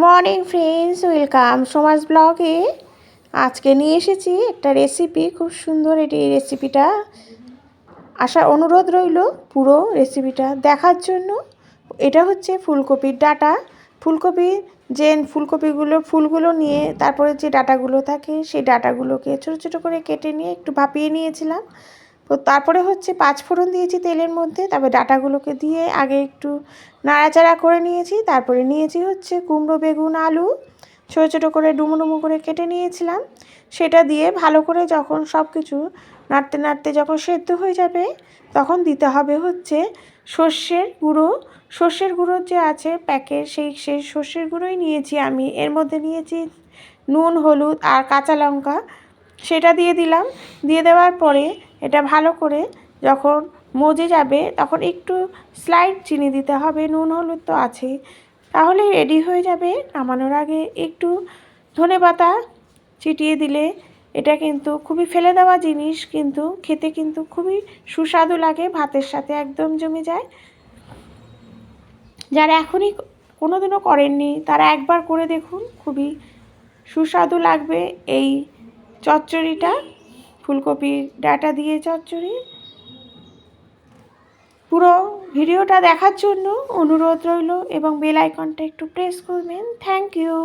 Morning friends, welcome Soma's ব্লগে। আজকে নিয়ে এসেছি একটা রেসিপি, খুব সুন্দর। এই রেসিপিটা আসার অনুরোধ রইল পুরো রেসিপিটা দেখার জন্য। এটা হচ্ছে ফুলকপির ডাঁটা। ফুলকপির যে ফুলগুলো নিয়ে তারপরে যে ডাঁটাগুলো থাকে সেই ডাঁটাগুলোকে ছোটো ছোটো করে কেটে নিয়ে একটু ভাপিয়ে নিয়েছিলাম। তো তারপরে হচ্ছে 5 ফোড়ন দিয়েছি তেলের মধ্যে, তারপরে ডাঁটাগুলোকে দিয়ে আগে একটু নাড়াচাড়া করে নিয়েছি। তারপরে নিয়েছি হচ্ছে কুমড়ো, বেগুন, আলু ছোটো ছোটো করে ডুমো ডুমো করে কেটে নিয়েছিলাম। সেটা দিয়ে ভালো করে যখন সব কিছু নাড়তে নাড়তে যখন সেদ্ধ হয়ে যাবে তখন দিতে হবে হচ্ছে সর্ষের গুঁড়ো। সর্ষের গুঁড়ো যে আছে প্যাকেট, সেই সর্ষের গুঁড়োই নিয়েছি আমি। এর মধ্যে নিয়েছি নুন, হলুদ আর কাঁচা লঙ্কা। সেটা দিয়ে দিলাম। দিয়ে দেওয়ার পরে এটা ভালো করে যখন মজে যাবে তখন একটু স্লাইড চিনি দিতে হবে, নুন হলুদ তো আছেই। তাহলে রেডি হয়ে যাবে। নামানোর আগে একটু ধনেপাতা ছিটিয়ে দিলে এটা কিন্তু খুবই ফেলে দেওয়া জিনিস, কিন্তু খেতে কিন্তু খুবই সুস্বাদু লাগে, ভাতের সাথে একদম জমে যায়। যারা এখনই কোনোদিনও করেননি তারা একবার করে দেখুন, খুবই সুস্বাদু লাগবে এই চচ্চড়িটা, ফুলকপির ডাঁটা দিয়ে চচ্চড়ি। পুরো ভিডিওটা দেখার জন্য অনুরোধ রইল এবং বেল আইকনটা একটু প্রেস করবেন। Thank you.